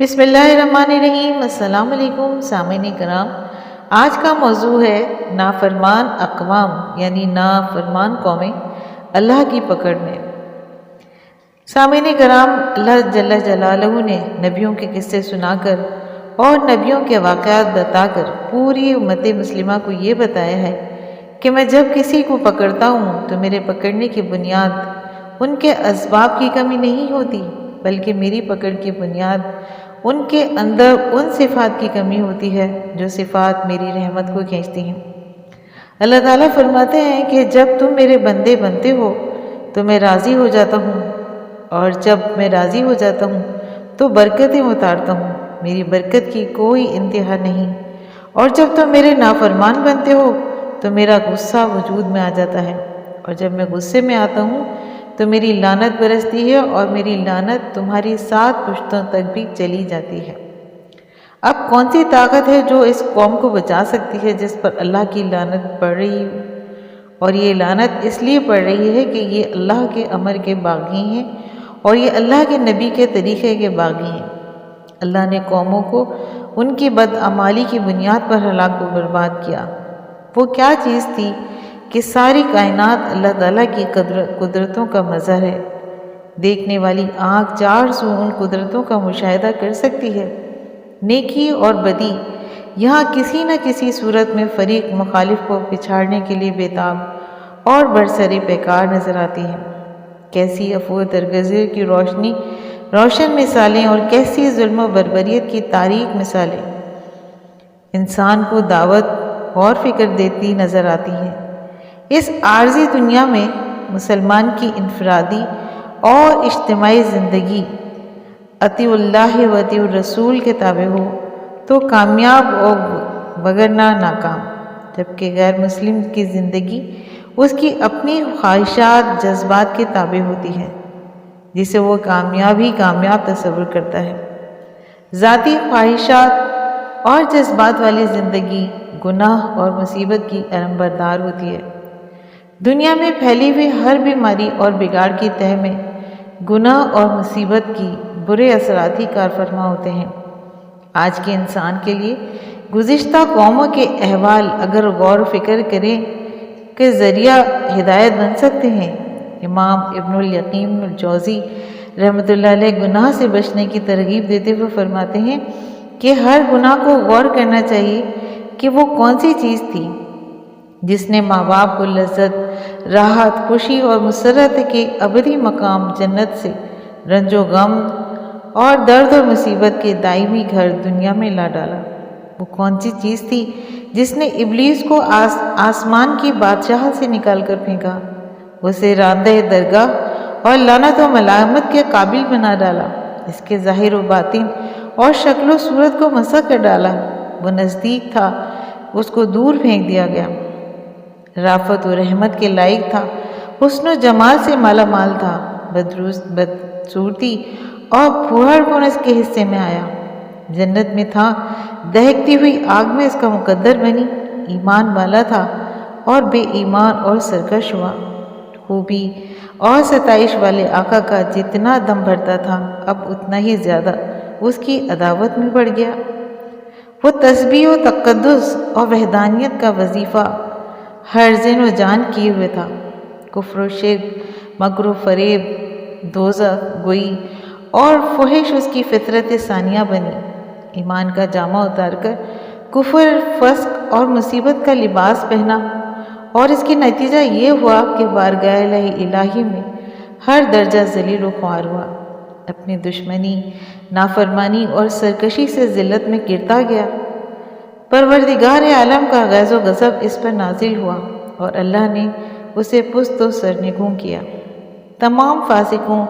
بسم اللہ الرحمن الرحیم۔ السلام علیکم سامعین کرام، آج کا موضوع ہے نافرمان اقوام یعنی نافرمان قومیں اللہ کی پکڑ میں۔ سامعین کرام، اللہ جل جلالہ نے نبیوں کے قصے سنا کر اور نبیوں کے واقعات بتا کر پوری امت مسلمہ کو یہ بتایا ہے کہ میں جب کسی کو پکڑتا ہوں تو میرے پکڑنے کی بنیاد ان کے اسباب کی کمی نہیں ہوتی، بلکہ میری پکڑ کی بنیاد ان کے اندر ان صفات کی کمی ہوتی ہے جو صفات میری رحمت کو کھینچتی ہیں۔ اللہ تعالیٰ فرماتے ہیں کہ جب تم میرے بندے بنتے ہو تو میں راضی ہو جاتا ہوں، اور جب میں راضی ہو جاتا ہوں تو برکتیں اتارتا ہوں، میری برکت کی کوئی انتہا نہیں، اور جب تم میرے نافرمان بنتے ہو تو میرا غصہ وجود میں آ جاتا ہے، اور جب میں غصے میں آتا ہوں تو میری لعنت برستی ہے، اور میری لعنت تمہاری 7 پشتوں تک بھی چلی جاتی ہے۔ اب کون سی طاقت ہے جو اس قوم کو بچا سکتی ہے جس پر اللہ کی لعنت پڑ رہی ہو؟ اور یہ لعنت اس لیے پڑ رہی ہے کہ یہ اللہ کے امر کے باغی ہیں اور یہ اللہ کے نبی کے طریقے کے باغی ہیں۔ اللہ نے قوموں کو ان کی بدعمالی کی بنیاد پر ہلاک و برباد کیا۔ وہ کیا چیز تھی کہ ساری کائنات اللہ تعالیٰ کی قدرتوں کا مظہر ہے۔ دیکھنے والی آنکھ 4 سو ان قدرتوں کا مشاہدہ کر سکتی ہے۔ نیکی اور بدی یہاں کسی نہ کسی صورت میں فریق مخالف کو پچھاڑنے کے لیے بےتاب اور برسر پیکار نظر آتی ہے۔ کیسی افواہ درگزر کی روشن مثالیں اور کیسی ظلم و بربریت کی تاریک مثالیں انسان کو دعوت اور فکر دیتی نظر آتی ہیں۔ اس عارضی دنیا میں مسلمان کی انفرادی اور اجتماعی زندگی اطیع اللہ و اطیع الرسول کے تابع ہو تو کامیاب اور وگرنہ ناکام، جبکہ غیر مسلم کی زندگی اس کی اپنی خواہشات جذبات کے تابع ہوتی ہے، جسے وہ کامیاب تصور کرتا ہے۔ ذاتی خواہشات اور جذبات والی زندگی گناہ اور مصیبت کی علمبردار ہوتی ہے۔ دنیا میں پھیلی ہوئی ہر بیماری اور بگاڑ کی تہ میں گناہ اور مصیبت کی برے اثرات ہی کار فرما ہوتے ہیں۔ آج کے انسان کے لیے گزشتہ قوموں کے احوال اگر غور و فکر کریں کہ ذریعہ ہدایت بن سکتے ہیں۔ امام ابن القیم الجوزی رحمۃ اللہ علیہ گناہ سے بچنے کی ترغیب دیتے ہوئے فرماتے ہیں کہ ہر گناہ کو غور کرنا چاہیے کہ وہ کون سی چیز تھی جس نے ماں باپ کو لذت، راحت، خوشی اور مسرت کے ابدی مقام جنت سے رنج و غم اور درد و مصیبت کے دائمی گھر دنیا میں لا ڈالا۔ وہ کون سی چیز تھی جس نے ابلیس کو آسمان کی بادشاہ سے نکال کر پھینکا، اسے راندہ درگاہ اور لعنت و ملامت کے قابل بنا ڈالا، اس کے ظاہر و باطن اور شکل و صورت کو مسح کر ڈالا۔ وہ نزدیک تھا، اس کو دور پھینک دیا گیا۔ رافت و رحمت کے لائق تھا، حسن و جمال سے مالا مال تھا، بدصورتی اور پھوہڑ پن اس کے حصے میں آیا۔ جنت میں تھا، دہکتی ہوئی آگ میں اس کا مقدر بنی۔ ایمان والا تھا اور بے ایمان اور سرکش ہوا۔ خوبی اور ستائش والے آقا کا جتنا دم بھرتا تھا اب اتنا ہی زیادہ اس کی عداوت میں بڑھ گیا۔ وہ تسبیح و تقدس اور وحدانیت کا وظیفہ ہر ذہن و جان کیے ہوئے تھا۔ کفر و شرک، مکر و فریب، دوزخ گوئی اور فحش اس کی فطرت ثانیہ بنی۔ ایمان کا جامہ اتار کر کفر، فسق اور مصیبت کا لباس پہنا، اور اس کی نتیجہ یہ ہوا کہ بارگاہ الہی میں ہر درجہ ذلیل و خوار ہوا، اپنی دشمنی، نافرمانی اور سرکشی سے ذلت میں گرتا گیا۔ پروردگار عالم کا غیظ و غضب اس پر نازل ہوا اور اللہ نے اسے پست و سرنگوں کیا۔ تمام فاسقوں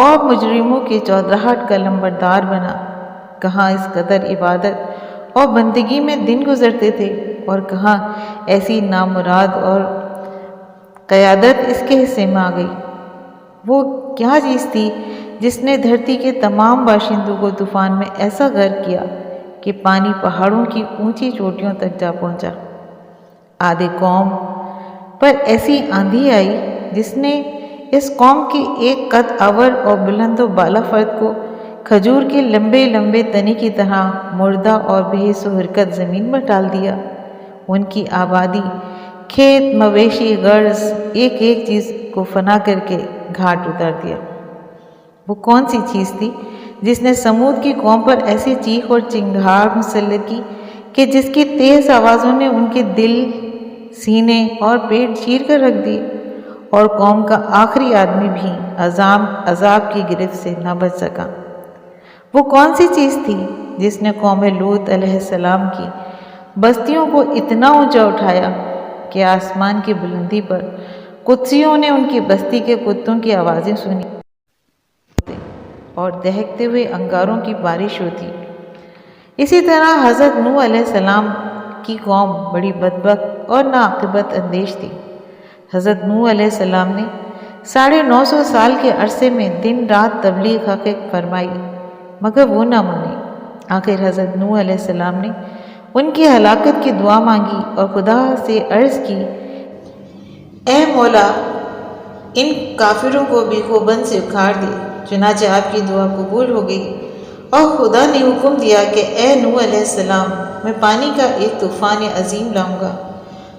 اور مجرموں کی چودراہٹ کا لمبردار بنا۔ کہاں اس قدر عبادت اور بندگی میں دن گزرتے تھے اور کہاں ایسی نامراد اور قیادت اس کے حصے میں آ گئی۔ وہ کیا چیز تھی جس نے دھرتی کے تمام باشندوں کو طوفان میں ایسا غرق کیا کہ پانی پہاڑوں کی اونچی چوٹیوں تک جا پہنچا۔ آدھے قوم پر ایسی آندھی آئی جس نے اس قوم کی ایک قد آور اور بلند و بالا فرد کو کھجور کے لمبے لمبے تنے کی طرح مردہ اور بے حس و حرکت زمین پر ڈال دیا۔ ان کی آبادی، کھیت، مویشی، غرض، ایک ایک چیز کو فنا کر کے گھاٹ اتار دیا۔ وہ کون سی چیز تھی جس نے سمود کی قوم پر ایسی چیخ اور چنگھاڑ مسلط کی کہ جس کی تیز آوازوں نے ان کے دل، سینے اور پیٹ چیر کر رکھ دیے، اور قوم کا آخری آدمی بھی عذاب کی گرفت سے نہ بچ سکا؟ وہ کون سی چیز تھی جس نے قوم لوط علیہ السلام کی بستیوں کو اتنا اونچا اٹھایا کہ آسمان کی بلندی پر قدسیوں نے ان کی بستی کے کتوں کی آوازیں سنی اور دہکتے ہوئے انگاروں کی بارش ہوتی؟ اسی طرح حضرت نوح علیہ السلام کی قوم بڑی بدبخت اور ناعاقبت اندیش تھی۔ حضرت نوح علیہ السلام نے 950 سال کے عرصے میں دن رات تبلیغ حق فرمائی، مگر وہ نہ مانے۔ آخر حضرت نوح علیہ السلام نے ان کی ہلاکت کی دعا مانگی اور خدا سے عرض کی، اے مولا، ان کافروں کو بیخوبند سے اکھاڑ دے۔ چنانچہ آپ کی دعا قبول ہو گئی اور خدا نے حکم دیا کہ اے نوح علیہ السلام، میں پانی کا ایک طوفان عظیم لاؤں گا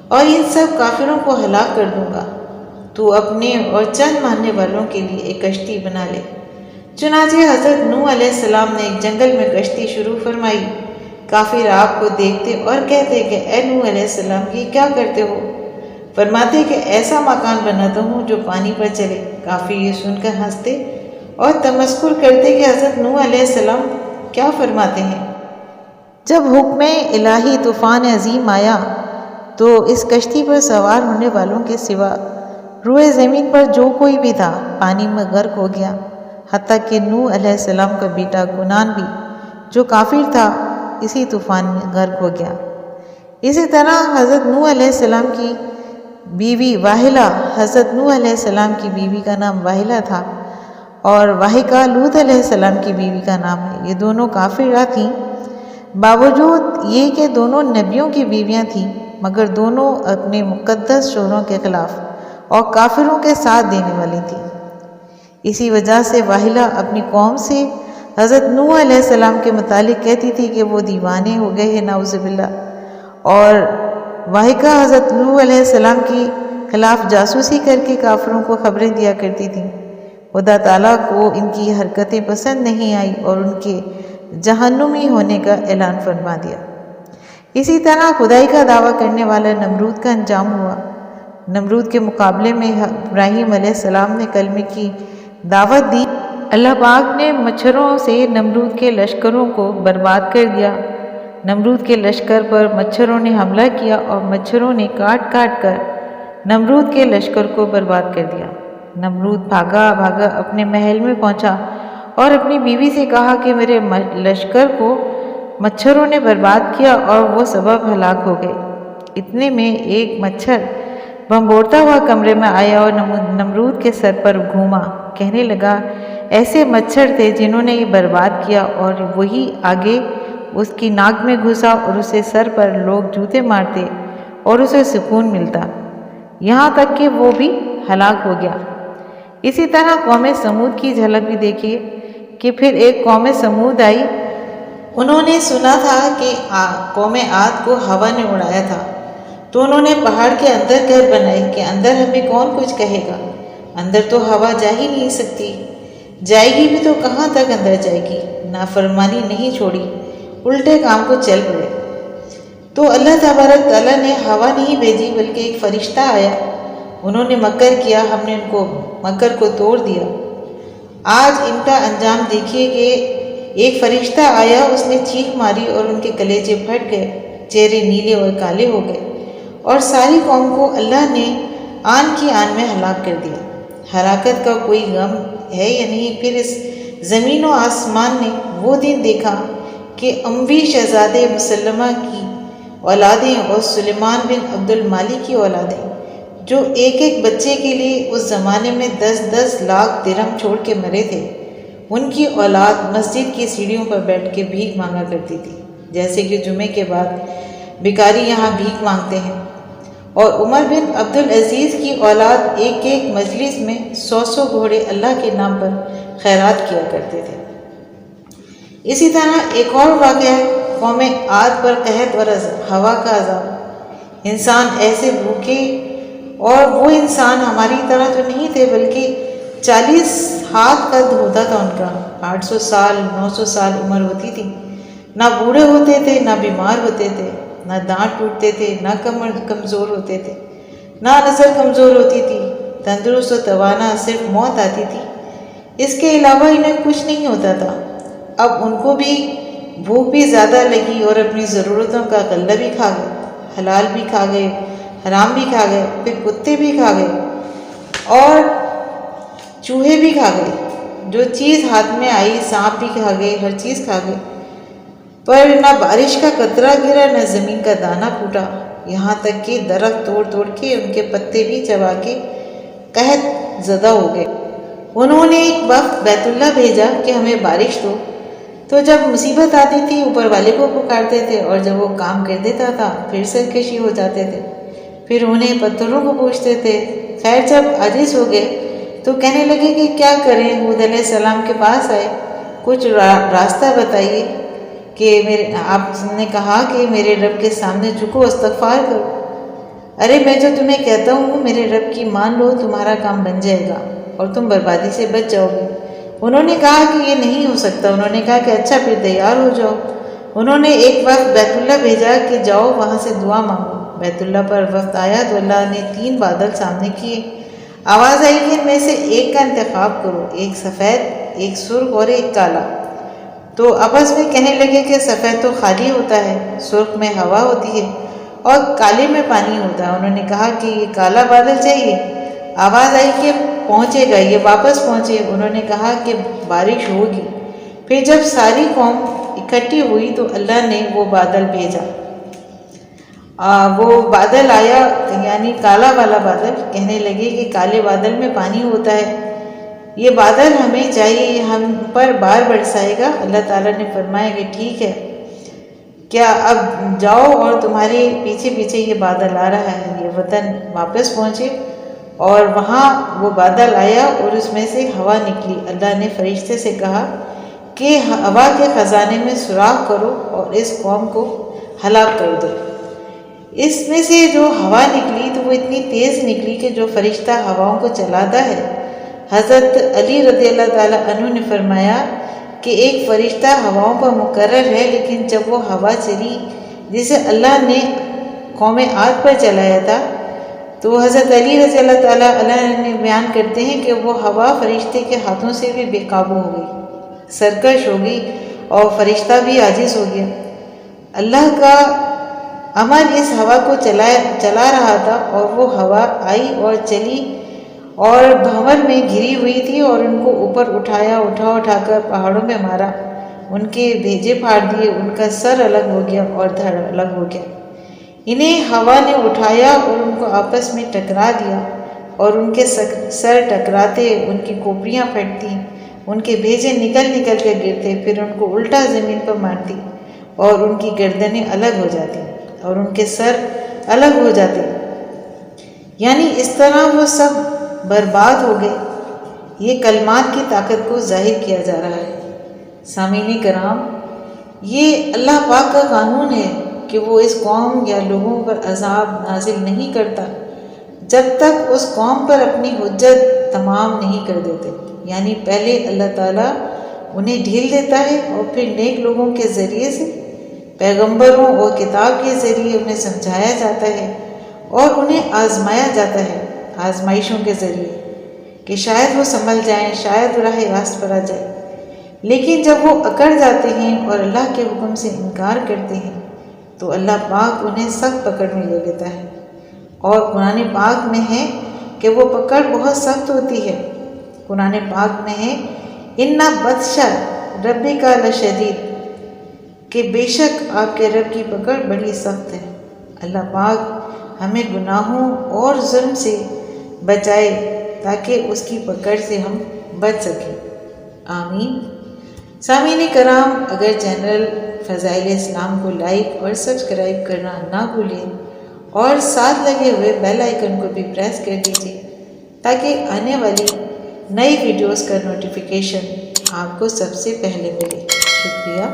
اور ان سب کافروں کو ہلاک کر دوں گا۔ تو اپنے اور چند ماننے والوں کے لیے ایک کشتی بنا لے۔ چنانچہ حضرت نوح علیہ السلام نے ایک جنگل میں کشتی شروع فرمائی۔ کافر آپ کو دیکھتے اور کہتے کہ اے نوح علیہ السلام، یہ کیا کرتے ہو؟ فرماتے کہ ایسا مکان بناتا ہوں جو پانی پر چلے۔ کافر یہ سن کر ہنستے اور تمسخر کرتے کہ حضرت نوح علیہ السلام کیا فرماتے ہیں۔ جب حکم الہی طوفان عظیم آیا تو اس کشتی پر سوار ہونے والوں کے سوا روئے زمین پر جو کوئی بھی تھا پانی میں غرق ہو گیا، حتیٰ کہ نوح علیہ السلام کا بیٹا کنعان بھی، جو کافر تھا، اسی طوفان میں غرق ہو گیا۔ اسی طرح حضرت نوح علیہ السلام کی بیوی واحلہ، حضرت نوح علیہ السلام کی بیوی کا نام واحلہ تھا اور واحقہ لوط علیہ السلام کی بیوی کا نام ہے۔ یہ دونوں کافرہ تھیں، باوجود یہ کہ دونوں نبیوں کی بیویاں تھیں، مگر دونوں اپنے مقدس شوہروں کے خلاف اور کافروں کے ساتھ دینے والی تھیں۔ اسی وجہ سے واحلہ اپنی قوم سے حضرت نوح علیہ السلام کے متعلق کہتی تھی کہ وہ دیوانے ہو گئے ہیں، نعوذ باللہ، اور واحقہ حضرت نوح علیہ السلام کی خلاف جاسوسی کر کے کافروں کو خبریں دیا کرتی تھیں۔ خدا تعالیٰ کو ان کی حرکتیں پسند نہیں آئی اور ان کے جہنمی ہونے کا اعلان فرما دیا۔ اسی طرح خدائی کا دعویٰ کرنے والا نمرود کا انجام ہوا۔ نمرود کے مقابلے میں ابراہیم علیہ السلام نے کلمے کی دعوت دی۔ اللہ پاک نے مچھروں سے نمرود کے لشکروں کو برباد کر دیا۔ نمرود کے لشکر پر مچھروں نے حملہ کیا اور مچھروں نے کاٹ کاٹ کر نمرود کے لشکر کو برباد کر دیا۔ نمرود بھاگا اپنے محل میں پہنچا اور اپنی بیوی سے کہا کہ میرے لشکر کو مچھروں نے برباد کیا اور وہ سبب ہلاک ہو گئے۔ اتنے میں ایک مچھر بھنبوڑتا ہوا کمرے میں آیا اور نمرود کے سر پر گھوما، کہنے لگا، ایسے مچھر تھے جنہوں نے یہ برباد کیا، اور وہی آگے اس کی ناک میں گھسا اور اسے سر پر لوگ جوتے مارتے اور اسے سکون ملتا، یہاں تک کہ وہ بھی ہلاک ہو گیا۔ اسی طرح قوم سمود کی جھلک بھی دیکھیے کہ پھر ایک قوم سمود آئی۔ انہوں نے سنا تھا کہ قوم عاد کو ہوا نے اڑایا تھا، تو انہوں نے پہاڑ کے اندر گھر بنائے کہ اندر ہمیں کون کچھ کہے گا، اندر تو ہوا جا ہی نہیں سکتی، جائے گی بھی تو کہاں تک اندر جائے گی۔ نافرمانی نہیں چھوڑی، الٹے کام کو چل پڑے۔ تو اللہ تبارک تعالیٰ نے ہوا نہیں بھیجی بلکہ ایک فرشتہ آیا، انہوں نے مکر کیا، ہم نے ان کو مکر کو توڑ دیا۔ آج ان کا انجام دیکھیے کہ ایک فرشتہ آیا، اس نے چیخ ماری اور ان کے کلیجے پھٹ گئے، چہرے نیلے اور کالے ہو گئے، اور ساری قوم کو اللہ نے آن کی آن میں ہلاک کر دیا۔ ہلاکت کا کوئی غم ہے یا نہیں؟ پھر اس زمین و آسمان نے وہ دن دیکھا کہ اموی شہزادے مسلمہ کی اولادیں اور سلیمان بن عبد المالک کی اولادیں، جو ایک ایک بچے کے لیے اس زمانے میں 10-10 لاکھ درہم چھوڑ کے مرے تھے، ان کی اولاد مسجد کی سیڑھیوں پر بیٹھ کے بھیک مانگا کرتی تھی، جیسے کہ جمعے کے بعد بھکاری یہاں بھیک مانگتے ہیں۔ اور عمر بن عبد العزیز کی اولاد ایک ایک مجلس میں 100 گھوڑے اللہ کے نام پر خیرات کیا کرتے تھے۔ اسی طرح ایک اور واقعہ ہے قوم عاد پر قحط و ہوا کا عذاب۔ انسان ایسے بھوکے، اور وہ انسان ہماری طرح تو نہیں تھے، بلکہ 40 ہاتھ قد ہوتا تھا ان کا، 800 سال 900 سال عمر ہوتی تھی، نہ بوڑھے ہوتے تھے نہ بیمار ہوتے تھے، نہ دانت ٹوٹتے تھے نہ کمر کمزور ہوتے تھے، نہ نظر کمزور ہوتی تھی، تندرست و توانا، صرف موت آتی تھی، اس کے علاوہ انہیں کچھ نہیں ہوتا تھا۔ اب ان کو بھی بھوک بھی زیادہ لگی اور اپنی ضرورتوں کا غلہ بھی کھا گئے، حلال بھی کھا گئے، حرام بھی کھا گئے، پھر کتے بھی کھا گئے اور چوہے بھی کھا گئے، جو چیز ہاتھ میں آئی، سانپ بھی کھا گئے، ہر چیز کھا گئے، پر نہ بارش کا قطرہ گرا نہ زمین کا دانہ پھوٹا، یہاں تک کہ درخت توڑ توڑ کے ان کے پتے بھی چبا کے قحط زدہ ہو گئے۔ انہوں نے ایک وقت بیت اللہ بھیجا کہ ہمیں بارش دو، تو جب مصیبت آتی تھی اوپر والے کو پکارتے تھے، اور جب وہ کام کر دیتا تھا پھر سرکشی ہو جاتے تھے، پھر انہیں پتھروں کو پوچھتے تھے۔ خیر جب عاجز ہو گئے تو کہنے لگے کہ کیا کریں، ہود علیہ السلام کے پاس آئے، کچھ راستہ بتائیے، کہ آپ نے کہا کہ میرے رب کے سامنے جھکو، استغفار کرو۔ ارے میں جو تمہیں کہتا ہوں میرے رب کی مان لو، تمہارا کام بن جائے گا اور تم بربادی سے بچ جاؤ گے۔ انہوں نے کہا کہ یہ نہیں ہو سکتا۔ انہوں نے کہا کہ اچھا پھر تیار ہو جاؤ۔ انہوں نے ایک وقت بیت اللہ بھیجا کہ جاؤ وہاں سے دعا مانگو۔ بیت اللہ پر وقت آیا تو اللہ نے 3 بادل سامنے کیے، آواز آئی کہ ان میں سے ایک کا انتخاب کرو، ایک سفید، ایک سرخ اور ایک کالا۔ تو آپس میں کہنے لگے کہ سفید تو خالی ہوتا ہے، سرخ میں ہوا ہوتی ہے اور کالے میں پانی ہوتا ہے۔ انہوں نے کہا کہ یہ کالا بادل چاہیے۔ آواز آئی کہ پہنچے گا، یہ واپس پہنچے۔ انہوں نے کہا کہ بارش ہوگی۔ پھر جب ساری قوم اکٹھی ہوئی تو اللہ نے وہ بادل بھیجا، وہ بادل آیا، یعنی کالا والا بادل۔ کہنے لگے کہ کالے بادل میں پانی ہوتا ہے، یہ بادل ہمیں چاہیے، یہ ہم پر بار برسائے گا۔ اللہ تعالیٰ نے فرمایا کہ ٹھیک ہے، کیا اب جاؤ، اور تمہارے پیچھے پیچھے یہ بادل آ رہا ہے۔ یہ وطن واپس پہنچے اور وہاں وہ بادل آیا اور اس میں سے ہوا نکلی۔ اللہ نے فرشتے سے کہا کہ ہوا کے خزانے میں سوراخ کرو اور اس قوم کو ہلاک کر دو۔ اس میں سے جو ہوا نکلی تو وہ اتنی تیز نکلی کہ جو فرشتہ ہواؤں کو چلاتا ہے، حضرت علی رضی اللہ تعالیٰ عنہ نے فرمایا کہ ایک فرشتہ ہواؤں پر مقرر ہے، لیکن جب وہ ہوا چلی جسے اللہ نے قوم عاد پر چلایا تھا، تو حضرت علی رضی اللہ تعالیٰ عنہ نے بیان کرتے ہیں کہ وہ ہوا فرشتے کے ہاتھوں سے بھی بے قابو ہو گئی، سرکش ہو گئی اور فرشتہ بھی عاجز ہو گیا۔ اللہ کا امر اس ہوا کو چلا رہا تھا، اور وہ ہوا آئی اور چلی اور بھنور میں گھری ہوئی تھی، اور ان کو اوپر اٹھا کر پہاڑوں میں مارا، ان کے بھیجے پھاڑ دیے، ان کا سر الگ ہو گیا اور دھڑ الگ ہو گیا۔ انہیں ہوا نے اٹھایا اور ان کو آپس میں ٹکرا دیا، اور ان کے سر ٹکراتے، ان کی کھوپڑیاں پھٹتی، ان کے بھیجے نکل کے گرتے، پھر ان کو الٹا زمین پر مارتی، اور ان کی گردنیں الگ ہو جاتی اور ان کے سر الگ ہو جاتے، یعنی اس طرح وہ سب برباد ہو گئے۔ یہ کلمات کی طاقت کو ظاہر کیا جا رہا ہے۔ سامعین کرام، یہ اللہ پاک کا قانون ہے کہ وہ اس قوم یا لوگوں پر عذاب نازل نہیں کرتا جب تک اس قوم پر اپنی حجت تمام نہیں کر دیتے، یعنی پہلے اللہ تعالیٰ انہیں ڈھیل دیتا ہے اور پھر نیک لوگوں کے ذریعے سے، پیغمبروں اور کتاب کے ذریعے انہیں سمجھایا جاتا ہے اور انہیں آزمایا جاتا ہے آزمائشوں کے ذریعے، کہ شاید وہ سنبھل جائیں، شاید راہ راست پر آ جائے۔ لیکن جب وہ اکڑ جاتے ہیں اور اللہ کے حکم سے انکار کرتے ہیں تو اللہ پاک انہیں سخت پکڑ میں لے لیتا ہے، اور قرآن پاک میں ہے کہ وہ پکڑ بہت سخت ہوتی ہے۔ قرآن پاک میں ہے اِنَّ بَطْشَ رَبِّکَ لَشَدِیدٌ، کہ بے شک آپ کے رب کی پکڑ بڑی سخت ہے۔ اللہ پاک ہمیں گناہوں اور ظلم سے بچائے تاکہ اس کی پکڑ سے ہم بچ سکیں، آمین۔ سامعین کرام، اگر چینل فضائل اسلام کو لائک اور سبسکرائب کرنا نہ بھولیں، اور ساتھ لگے ہوئے بیل آئیکن کو بھی پریس کر دیجیے تاکہ آنے والی نئی ویڈیوز کا نوٹیفیکیشن آپ کو سب سے پہلے ملے۔ شکریہ۔ شکریہ.